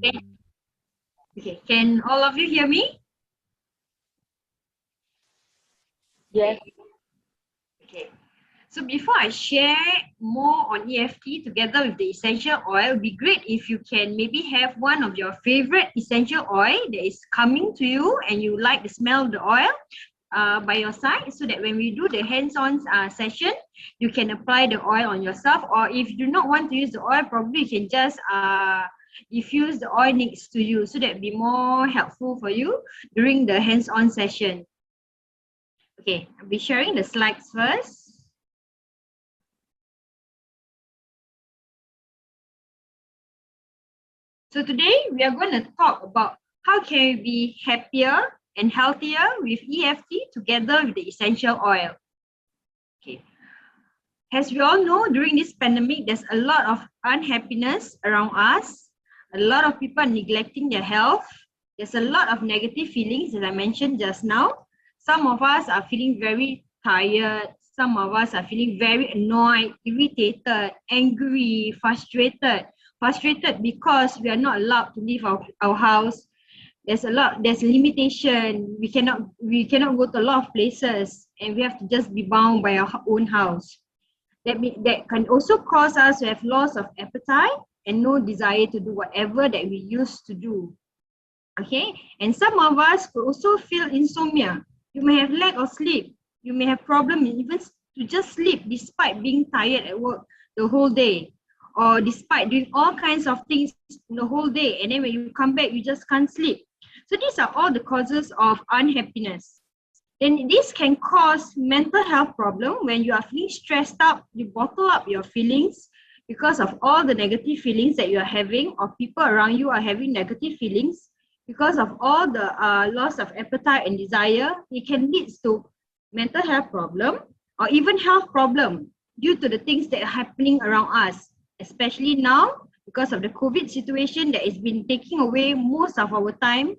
Okay, can all of you hear me? Yes. Okay. So before I share more on EFT together with the essential oil, it would be great if you can maybe have one of your favorite essential oil that is coming to you and you like the smell of the oil by your side, so that when we do the hands-on session, you can apply the oil on yourself. Or if you do not want to use the oil, probably you can just diffuse the oil next to you, so that will be more helpful for you during the hands-on session. Okay, I'll be sharing the slides first. So today we are going to talk about how can we be happier and healthier with EFT together with the essential oil. Okay. As we all know, during this pandemic, there's a lot of unhappiness around us. A lot of people are neglecting their health. There's a lot of negative feelings, as I mentioned just now. Some of us are feeling very tired. Some of us are feeling very annoyed, irritated, angry, frustrated because we are not allowed to leave our house. There's limitation. We cannot go to a lot of places, and we have to just be bound by our own house. That can also cause us to have loss of appetite and no desire to do whatever that we used to do. Okay, and some of us could also feel insomnia. You may have lack of sleep. You may have problem even to just sleep despite being tired at work the whole day, or despite doing all kinds of things the whole day, and then when you come back, you just can't sleep. So these are all the causes of unhappiness. And this can cause mental health problem. When you are feeling stressed out, you bottle up your feelings because of all the negative feelings that you are having, or people around you are having negative feelings. Because of all the loss of appetite and desire, it can lead to mental health problem or even health problem due to the things that are happening around us, especially now because of the COVID situation that has been taking away most of our time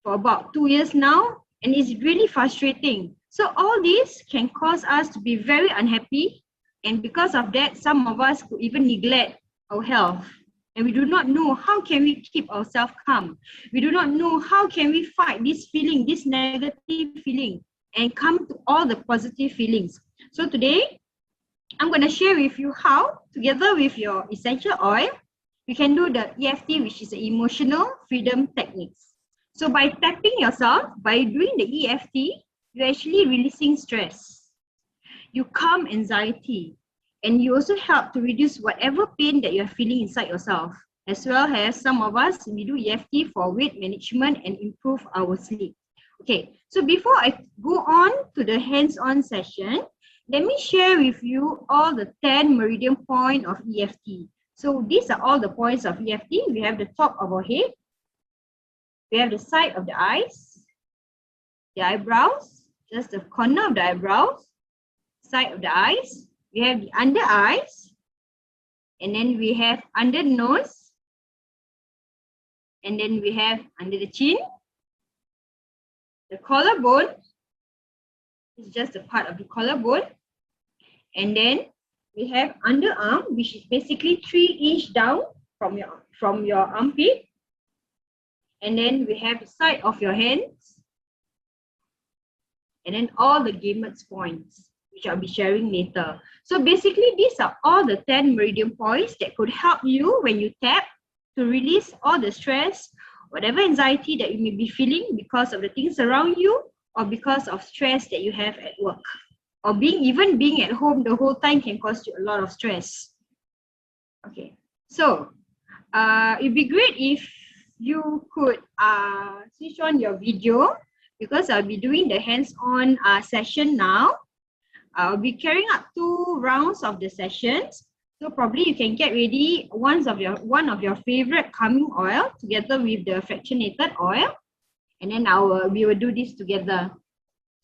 for about 2 years now, and it's really frustrating. So all this can cause us to be very unhappy, and because of that, some of us could even neglect our health. And we do not know how can we keep ourselves calm. We do not know how can we fight this feeling, this negative feeling, and come to all the positive feelings. So today, I'm going to share with you how, together with your essential oil, you can do the EFT, which is the emotional freedom techniques. So by tapping yourself, by doing the EFT, you're actually releasing stress. You calm anxiety, and you also help to reduce whatever pain that you're feeling inside yourself. As well as some of us, we do EFT for weight management and improve our sleep. Okay, so before I go on to the hands-on session, let me share with you all the 10 meridian points of EFT. So these are all the points of EFT. We have the top of our head. We have the side of the eyes, the eyebrows, just the corner of the eyebrows, side of the eyes. We have the under eyes, and then we have under the nose, and then we have under the chin. The collarbone is just a part of the collarbone, and then we have underarm, which is basically 3 inches down from your armpit, and then we have the side of your hands, and then all the gamuts points, which I'll be sharing later. So basically, these are all the 10 meridian points that could help you when you tap to release all the stress, whatever anxiety that you may be feeling because of the things around you, or because of stress that you have at work, or even being at home the whole time can cause you a lot of stress. Okay, so it'd be great if you could switch on your video, because I'll be doing the hands-on session now. I'll be carrying out 2 rounds of the sessions. So probably you can get ready one of your favorite calming oil together with the fractionated oil, and then we will do this together.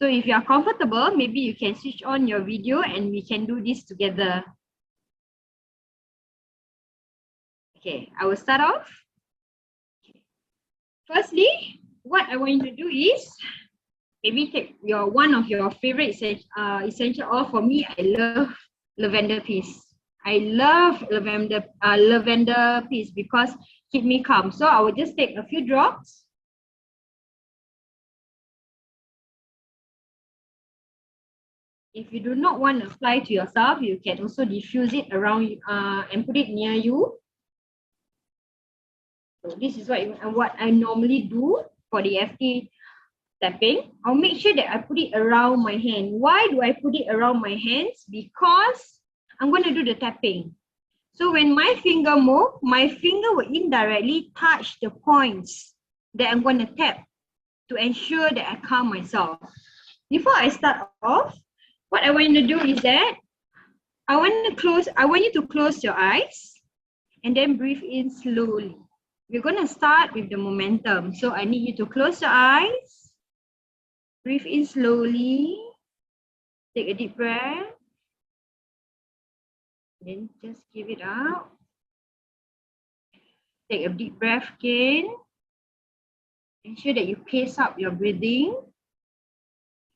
So if you are comfortable, maybe you can switch on your video and we can do this together. Okay, I will start off. Okay. Firstly, what I want you to do is maybe take one of your favorite essential oil. For me, I love lavender paste. I love lavender piece because keep me calm. So I will just take a few drops. If you do not want to apply to yourself, you can also diffuse it around and put it near you. So this is what I normally do for the EFT tapping. I'll make sure that I put it around my hand. Why do I put it around my hands? Because I'm going to do the tapping. So when my finger move, my finger will indirectly touch the points that I'm going to tap to ensure that I calm myself. Before I start off, what I want you to do is that I want you to close your eyes and then breathe in slowly. We're going to start with the momentum. So I need you to close your eyes, breathe in slowly, take a deep breath, then just give it out. Take a deep breath again. Ensure that you pace up your breathing.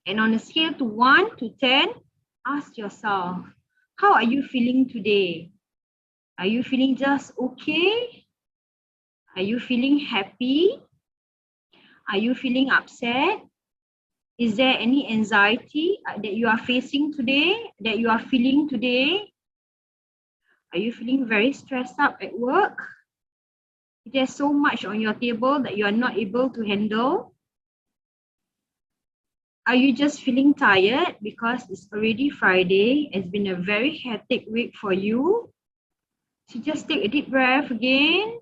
And on a scale to 1 to 10, ask yourself, how are you feeling today? Are you feeling just okay? Are you feeling happy? Are you feeling upset? Is there any anxiety that you are facing today, that you are feeling today? Are you feeling very stressed out at work? There's so much on your table that you are not able to handle. Are you just feeling tired because it's already Friday? It's been a very hectic week for you. So just take a deep breath again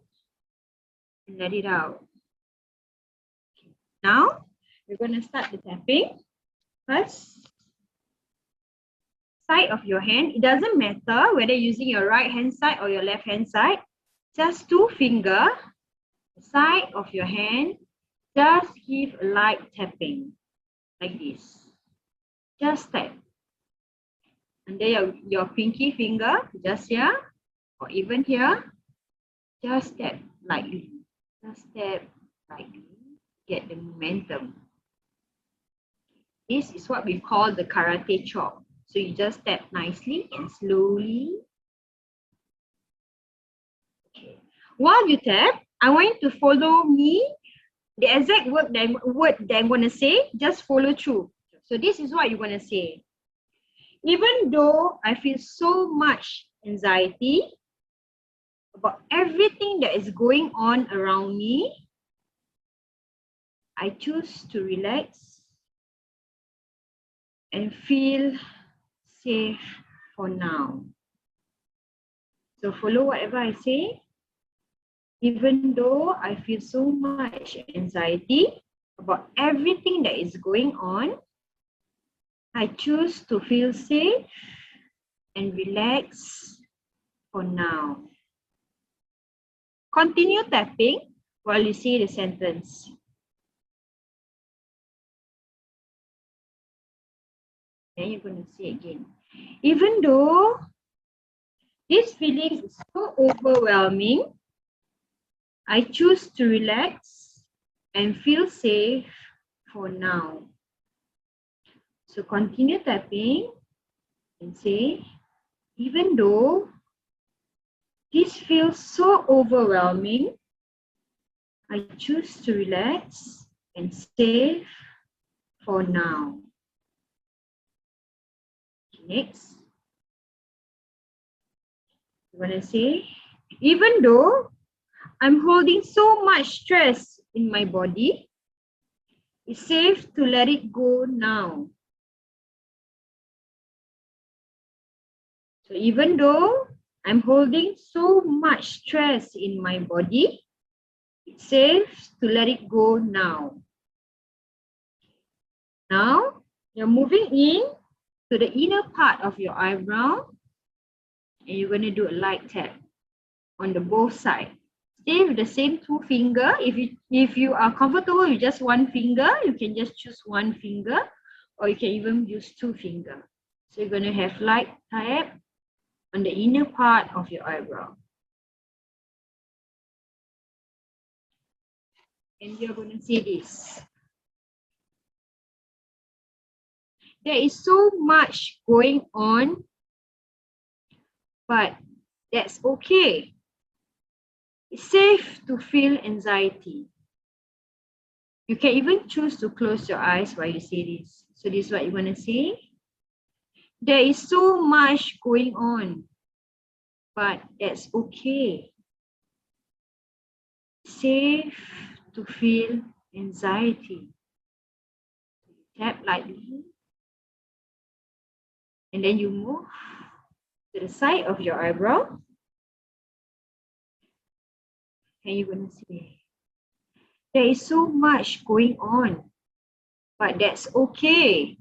and let it out. Now, we're going to start the tapping. First, side of your hand. It doesn't matter whether using your right hand side or your left hand side. Just 2 fingers, side of your hand. Just give a light tapping like this. Just tap. And then your pinky finger, just here or even here. Just tap lightly. Just tap lightly. Get the momentum. This is what we call the karate chop. So you just tap nicely and slowly. Okay. While you tap, I want you to follow me. The exact word that I'm going to say, just follow through. So this is what you're going to say. Even though I feel so much anxiety about everything that is going on around me, I choose to relax and feel safe for now. So follow whatever I say. Even though I feel so much anxiety about everything that is going on, I choose to feel safe and relax for now. Continue tapping while you say the sentence. Then you're going to say again. Even though this feeling is so overwhelming, I choose to relax and feel safe for now. So continue tapping and say, even though this feels so overwhelming, I choose to relax and safe for now. Next, I'm going to say, even though I'm holding so much stress in my body, it's safe to let it go now. So even though I'm holding so much stress in my body, it's safe to let it go now. Now, you're moving in to the inner part of your eyebrow, and you're going to do a light tap on the both sides. Stay with the same 2 fingers. If you are comfortable with just 1 finger, you can just choose 1 finger, or you can even use 2 fingers. So you're going to have light tap on the inner part of your eyebrow. And you're going to say this. There is so much going on but that's okay. It's safe to feel anxiety. You can even choose to close your eyes while you say this. So this is what you want to say. There is so much going on, but that's okay. Safe to feel anxiety. Tap lightly, and then you move to the side of your eyebrow, and you're going to say, there is so much going on, but that's okay.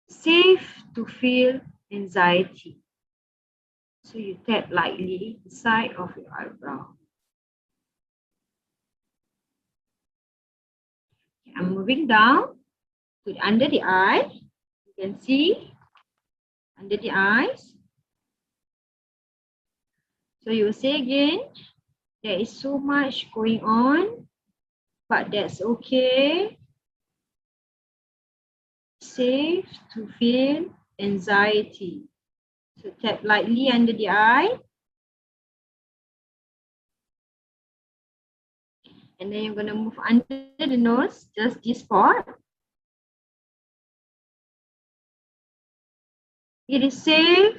Safe to feel anxiety. So you tap lightly the side of your eyebrow. I'm moving down to under the eye. You can see under the eyes. So you will say again, there is so much going on, but that's okay. Safe to feel anxiety. So tap lightly under the eye. And then you're going to move under the nose, just this part. It is safe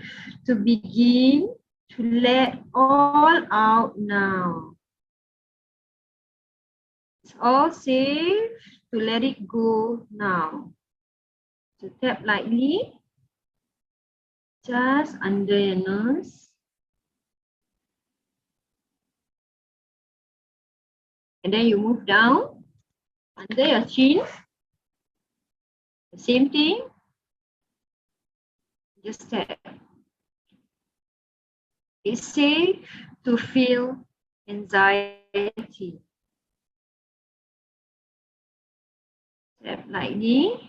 to begin to let all out now. It's all safe to let it go now. So tap lightly, just under your nose. And then you move down under your chin. The same thing. Just tap. It's safe to feel anxiety. Tap lightly.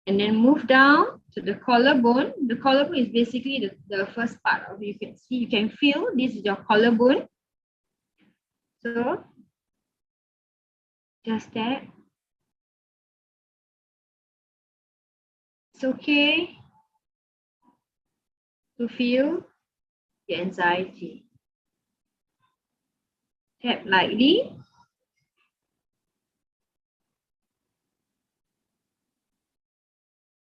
And then move down to the collarbone. The collarbone is basically the first part of it. You can see, you can feel this is your collarbone. So just tap. It's okay to feel the anxiety. Tap lightly.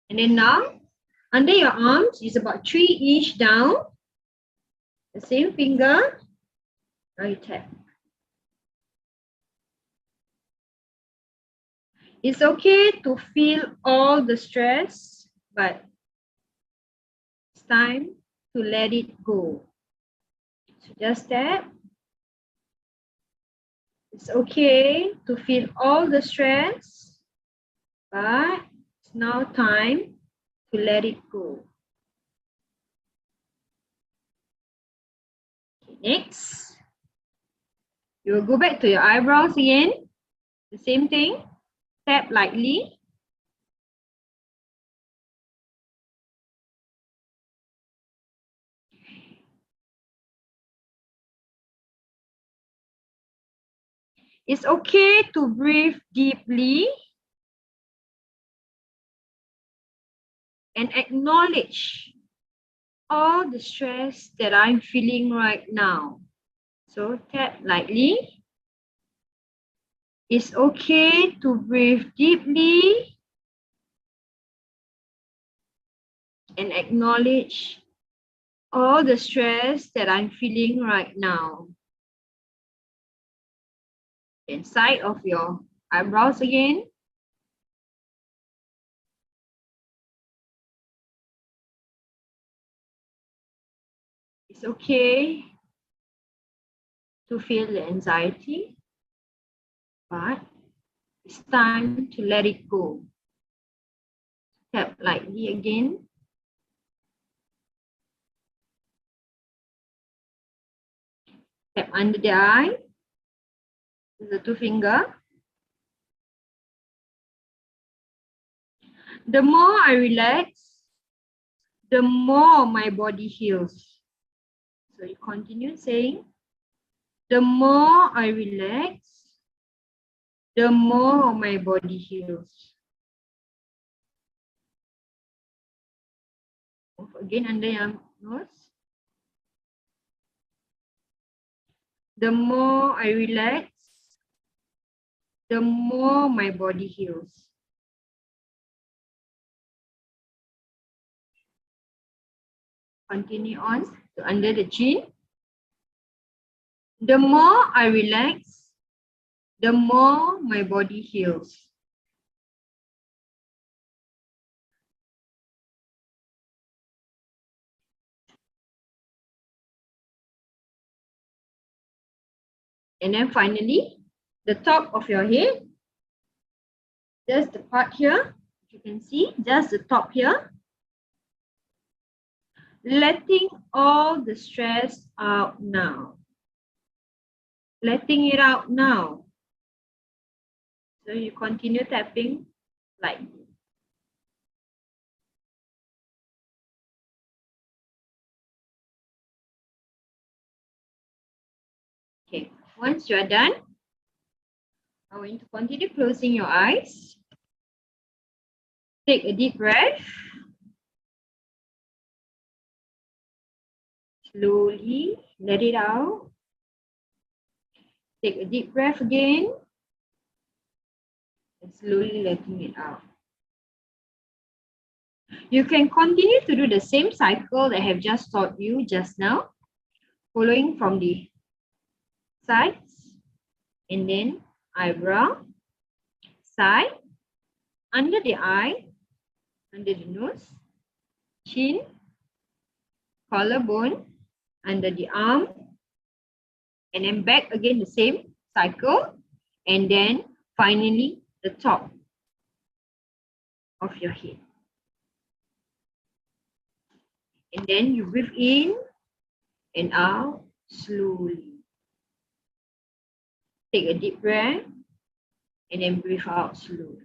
And then now, under your arms is about 3 inch down. The same finger. Now you tap. It's okay to feel all the stress, but it's time to let it go. So just tap. It's okay to feel all the stress, but it's now time to let it go. Okay, next, you will go back to your eyebrows again. The same thing. Tap lightly. It's okay to breathe deeply and acknowledge all the stress that I'm feeling right now. So tap lightly. It's okay to breathe deeply and acknowledge all the stress that I'm feeling right now. Inside of your eyebrows again. It's okay to feel the anxiety, but it's time to let it go. Tap lightly again. Tap under the eye with the 2 fingers. The more I relax, the more my body heals. So you continue saying, the more I relax, the more my body heals. again under your nose. The more I relax, the more my body heals. Continue on to under the chin. The more I relax, the more my body heals. And then finally, the top of your head, just the part here, you can see, just the top here. Letting all the stress out now. Letting it out now. So you continue tapping lightly. Okay, once you are done, I'm going to continue closing your eyes. Take a deep breath. Slowly let it out. Take a deep breath again. And slowly letting it out. You can continue to do the same cycle that I have just taught you just now. Following from the sides. And then eyebrow. Side. Under the eye. Under the nose. Chin. Collarbone. Under the arm. And then back again the same cycle. And then finally the top of your head. And then you breathe in and out slowly. Take a deep breath and then breathe out slowly.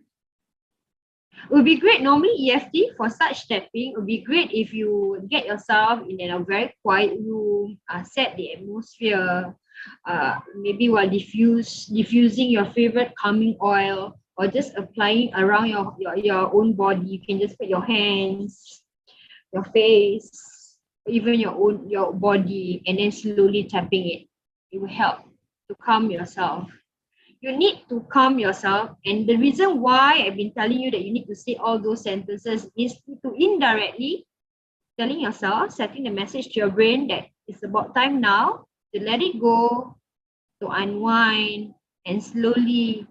It would be great, normally EFT for such tapping, it would be great if you get yourself in a very quiet room, set the atmosphere, maybe while diffusing your favorite calming oil or just applying around your own body. You can just put your hands, your face, even your body, and then slowly tapping it. It will help to calm yourself. You need to calm yourself, and the reason why I've been telling you that you need to say all those sentences is to indirectly telling yourself, setting the message to your brain that it's about time now to let it go, to unwind, and slowly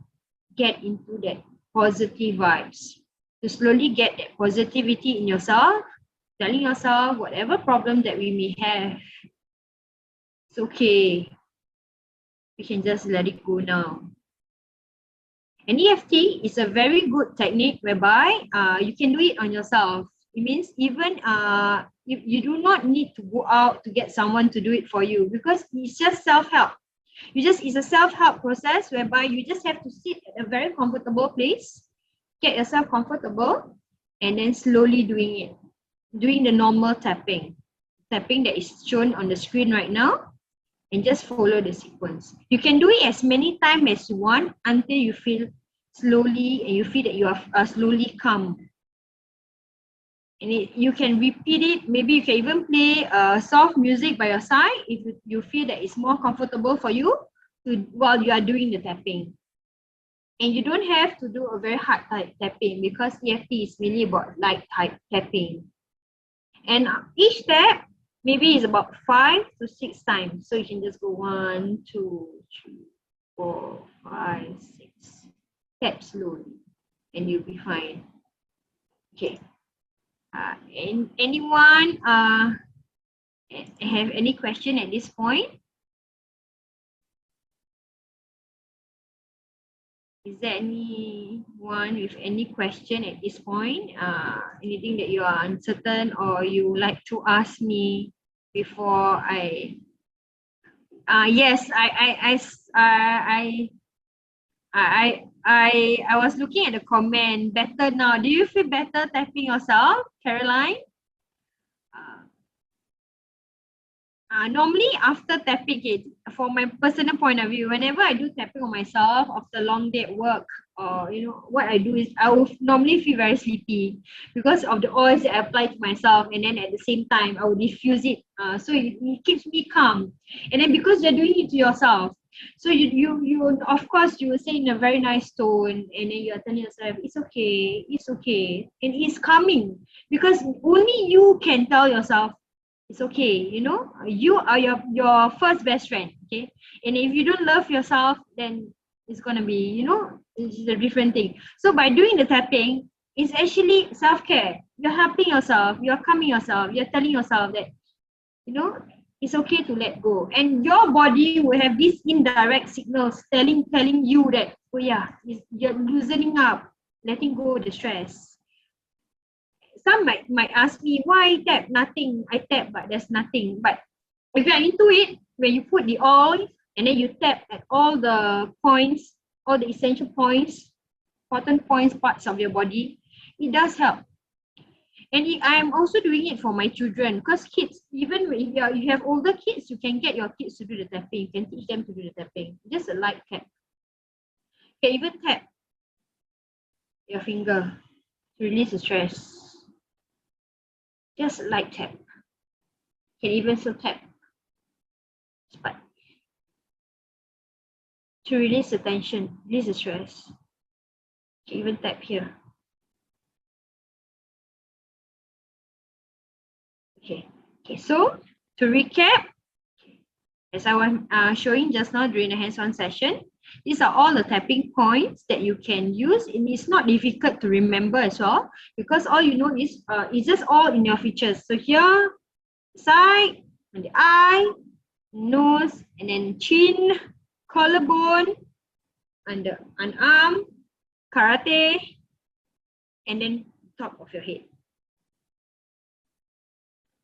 get into that positive vibes, to slowly get that positivity in yourself, telling yourself whatever problem that we may have, it's okay. We can just let it go now. And EFT is a very good technique whereby you can do it on yourself. It means even if you do not need to go out to get someone to do it for you, because it's just self-help. It's a self-help process whereby you just have to sit at a very comfortable place, get yourself comfortable, and then slowly doing the normal tapping that is shown on the screen right now, and just follow the sequence. You can do it as many times as you want until you feel slowly and you feel that you are slowly calm. And you can repeat it. Maybe you can even play soft music by your side if you feel that it's more comfortable for you while you are doing the tapping. And you don't have to do a very hard type tapping because EFT is really about light type tapping. And each tap maybe is about 5 to 6 times. So you can just go 1, 2, 3, 4, 5, 6. Tap slowly and you'll be fine. Okay. And anyone have any question at this point? Is there anyone with any question at this point? Anything that you are uncertain or you would like to ask me before I? Yes, I was looking at the comment. Better now. Do you feel better tapping yourself, Caroline? normally after tapping it, for my personal point of view, whenever I do tapping on myself after a long day at work, or what I do is I will normally feel very sleepy because of the oils that I apply to myself, and then at the same time I will diffuse it, so it keeps me calm. And then because you're doing it to yourself, so you of course you will say in a very nice tone, and then you're telling yourself it's okay, and it's calming, because only you can tell yourself it's okay. You are your first best friend, okay? And if you don't love yourself, then it's gonna be, it's a different thing. So by doing the tapping, it's actually self-care. You're helping yourself, you're calming yourself, you're telling yourself that, it's okay to let go. And your body will have these indirect signals telling you that, oh yeah, you're loosening up, letting go of the stress. Some might ask me, why tap? Nothing. I tap, but there's nothing. But if you're into it, when you put the oil and then you tap at all the points, all the essential points, important points, parts of your body, it does help. And I'm also doing it for my children, because kids, even if you have older kids, you can get your kids to do the tapping. You can teach them to do the tapping. Just a light tap. You can even tap your finger to release the stress. Just a light tap. You can even still tap. But to release the tension, release the stress. You can even tap here. Okay, so to recap, as I was showing just now during the hands-on session, these are all the tapping points that you can use, and it's not difficult to remember as well, because all you know is it's just all in your features. So here, side, and the eye, nose, and then chin, collarbone, and an arm, karate, and then top of your head.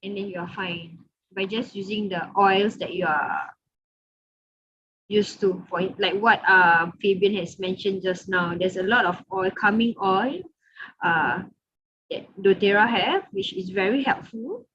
And then you are fine by just using the oils that you are used to. For like what Fabian has mentioned just now, there's a lot of oil, calming oil that doTERRA have, which is very helpful,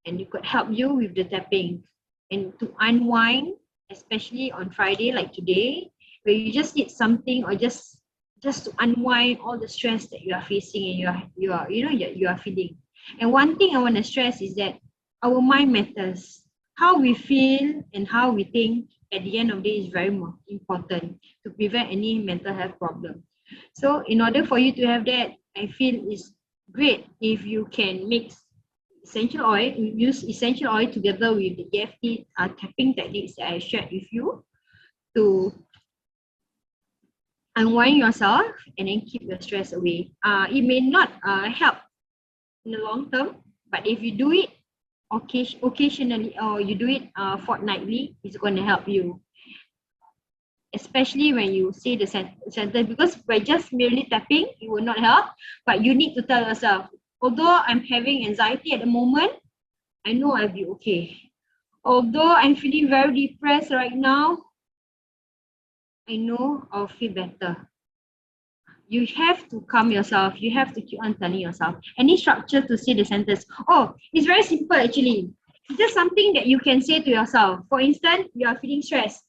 and it could help you with the tapping and to unwind, especially on Friday like today, where you just need something, or just to unwind all the stress that you are facing and you are feeling. And one thing I want to stress is that our mind matters. How we feel and how we think at the end of the day is very important to prevent any mental health problem. So in order for you to have that, I feel it's great if you can mix essential oil, use essential oil together with the EFT tapping techniques that I shared with you to unwind yourself and then keep your stress away. It may not help in the long term, but if you do it occasionally, or you do it fortnightly, it's going to help you, especially when you say the sentence, because by just merely tapping it will not help. But you need to tell yourself, although I'm having anxiety at the moment, I know I'll be okay. Although I'm feeling very depressed right now, I know I'll feel better. You have to calm yourself. You have to keep on telling yourself. Any structure to say the sentence. Oh, it's very simple actually. It's just something that you can say to yourself. For instance, you are feeling stressed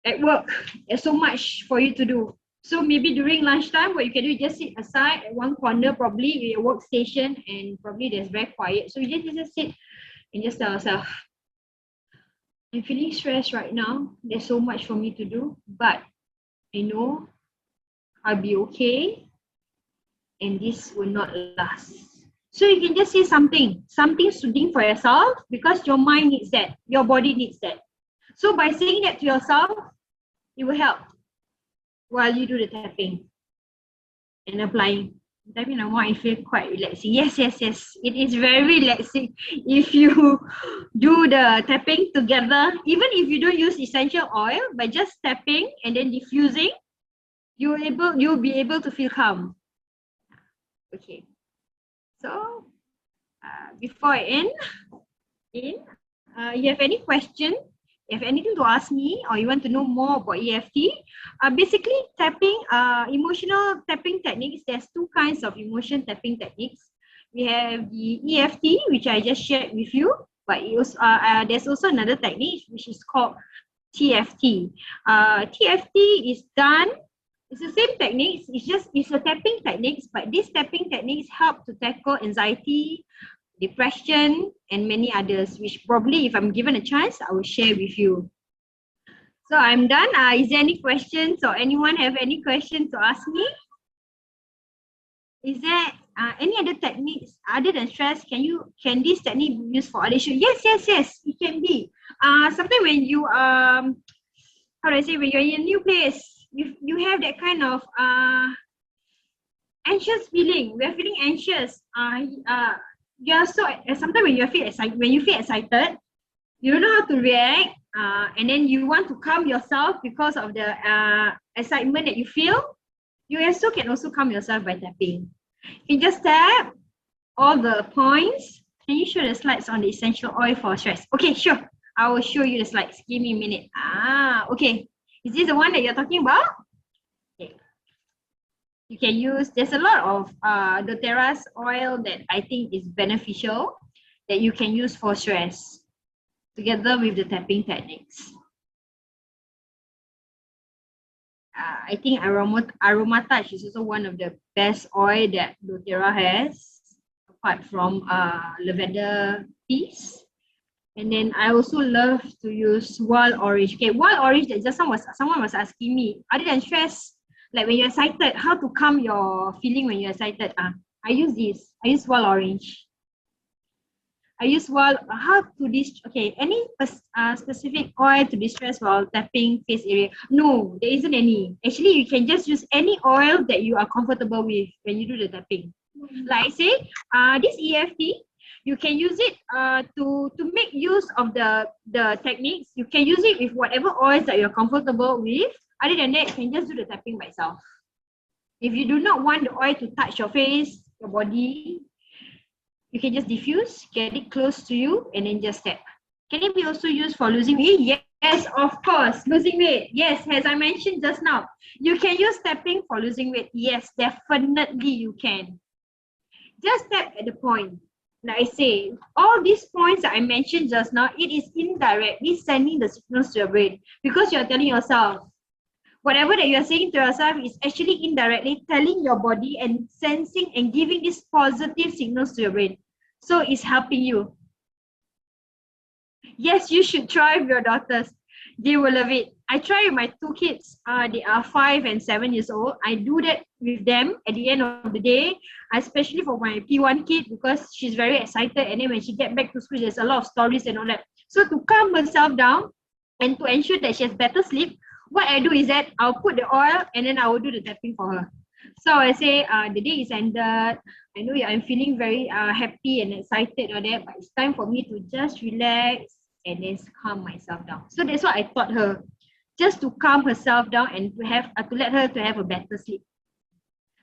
at work. There's so much for you to do. So maybe during lunchtime, what you can do is just sit aside at one corner, probably in your workstation, and probably there's very quiet. So you just sit and just tell yourself, I'm feeling stressed right now. There's so much for me to do, but I know I'll be okay, and this will not last. So you can just say something soothing for yourself, because your mind needs that, your body needs that. So by saying that to yourself, it will help while you do the tapping and applying. Tapping now, I feel quite relaxing. Yes. It is very relaxing if you do the tapping together. Even if you don't use essential oil, by just tapping and then diffusing, you'll be able to feel calm. Okay, so before I end, you have any question, you have anything to ask me, or you want to know more about EFT? Basically, tapping, emotional tapping techniques, there's two kinds of emotion tapping techniques. We have the EFT, which I just shared with you, But there's also another technique which is called TFT. TFT is done. It's the same techniques. It's a tapping techniques, but these tapping techniques help to tackle anxiety, depression, and many others, which probably if I'm given a chance, I will share with you. So I'm done. Is there any questions or anyone have any questions to ask me? Is there any other techniques other than stress? Can this technique be used for other issues? Yes, it can be. Sometimes when you how do I say, when you're in a new place, you have that kind of anxious feeling. We're feeling anxious. You're so sometimes when you feel excited, you don't know how to react. And then you want to calm yourself because of the excitement that you feel. You also can calm yourself by tapping. You just tap all the points. Can you show the slides on the essential oil for stress? Okay, sure. I will show you the slides. Give me a minute. Okay. Is this the one that you're talking about? Okay. You can use, there's a lot of doTERRA's oil that I think is beneficial that you can use for stress together with the tapping techniques. I think Aromatouch is also one of the best oil that doTERRA has, apart from lavender teas. And then I also love to use wild orange. Okay, wild orange, that just someone was asking me, other than stress, like when you're excited, how to calm your feeling when you're excited? I use this. I use wild orange. Any specific oil to distress while tapping face area? No, there isn't any. Actually, you can just use any oil that you are comfortable with when you do the tapping. Like I say, this EFT, you can use it to make use of the techniques. You can use it with whatever oils that you're comfortable with. Other than that, you can just do the tapping by itself. If you do not want the oil to touch your face, your body, you can just diffuse, get it close to you, and then just tap. Can it be also used for losing weight? Yes, of course. Losing weight. Yes, as I mentioned just now. You can use tapping for losing weight. Yes, definitely you can. Just tap at the point. Like I say, all these points that I mentioned just now, it is indirectly sending the signals to your brain because you're telling yourself, whatever that you're saying to yourself is actually indirectly telling your body and sensing and giving these positive signals to your brain. So it's helping you. Yes, you should try with your daughters. They will love it. I try with my two kids. They are 5 and 7 years old. I do that with them at the end of the day, especially for my P1 kid because she's very excited. And then when she gets back to school, there's a lot of stories and all that. So to calm herself down and to ensure that she has better sleep, what I do is that I'll put the oil and then I will do the tapping for her. So I say, the day is ended. I know I'm feeling very happy and excited or that, but it's time for me to just relax and then calm myself down. So that's what I taught her, just to calm herself down and to let her to have a better sleep.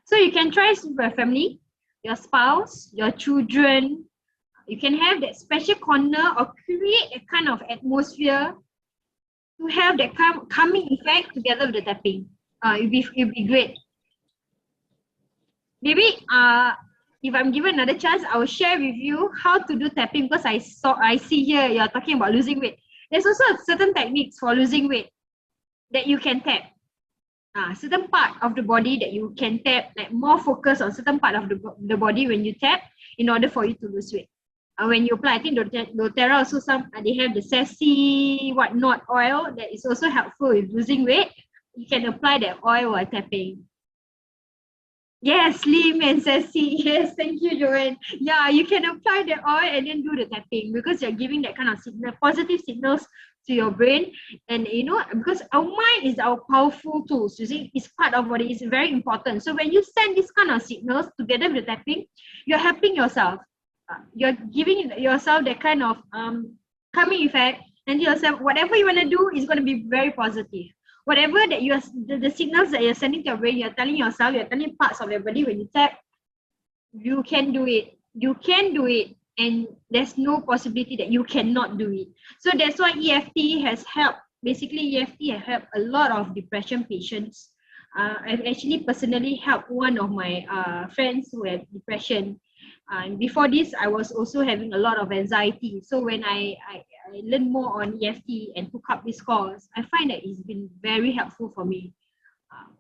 So you can try with your family, your spouse, your children. You can have that special corner or create a kind of atmosphere to have that calming effect together with the tapping. It'll be great. Maybe if I'm given another chance, I will share with you how to do tapping because I see here you're talking about losing weight. There's also certain techniques for losing weight that you can tap. Certain part of the body that you can tap, like more focus on certain part of the body when you tap in order for you to lose weight. When you apply, I think doTERRA also they have the sassy whatnot oil that is also helpful with losing weight. You can apply that oil while tapping. Yes, slim and sassy. Yes, thank you, Joanne. Yeah, you can apply the oil and then do the tapping because you're giving that kind of positive signals to your brain. And because our mind is our powerful tools, you see, it's part of what is very important. So when you send this kind of signals together with the tapping, you're helping yourself. You're giving yourself that kind of calming effect, and yourself, whatever you want to do is going to be very positive. Whatever that the signals that you're sending to your brain, you're telling yourself, you're telling parts of your body when you tap, you can do it. You can do it. And there's no possibility that you cannot do it. So that's why EFT has helped. Basically, EFT has helped a lot of depression patients. I've actually personally helped one of my friends who had depression. And before this, I was also having a lot of anxiety. So when I learned more on EFT and took up this course, I find that it's been very helpful for me.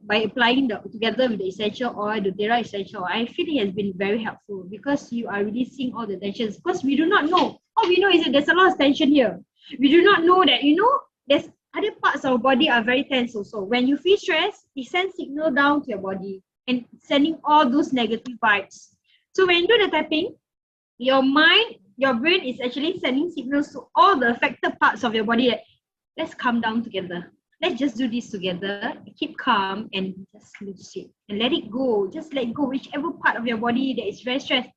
By applying together with the essential oil, the Dera essential oil, I feel it has been very helpful because you are releasing all the tensions. Because we do not know. All we know is that there's a lot of tension here. We do not know that, there's other parts of our body are very tense also. When you feel stressed, it sends signal down to your body and sending all those negative vibes. So when you do the tapping, your mind, your brain is actually sending signals to all the affected parts of your body that let's calm down together. Let's just do this together. Keep calm and just lose it. And let it go. Just let go. Whichever part of your body that is very stressed,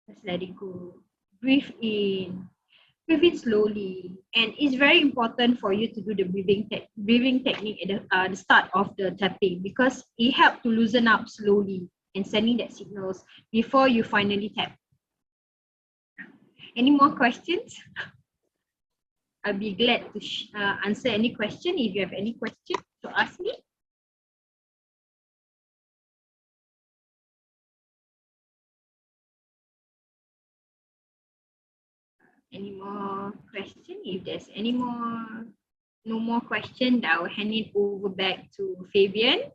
just let it go. Breathe in. Breathe in slowly. And it's very important for you to do the breathing technique at the start of the tapping because it helps to loosen up slowly and sending that signals before you finally tap. Any more questions? I'll be glad to answer any question if you have any question to ask me. Any more question? If there's no more question, I'll hand it over back to Fabian.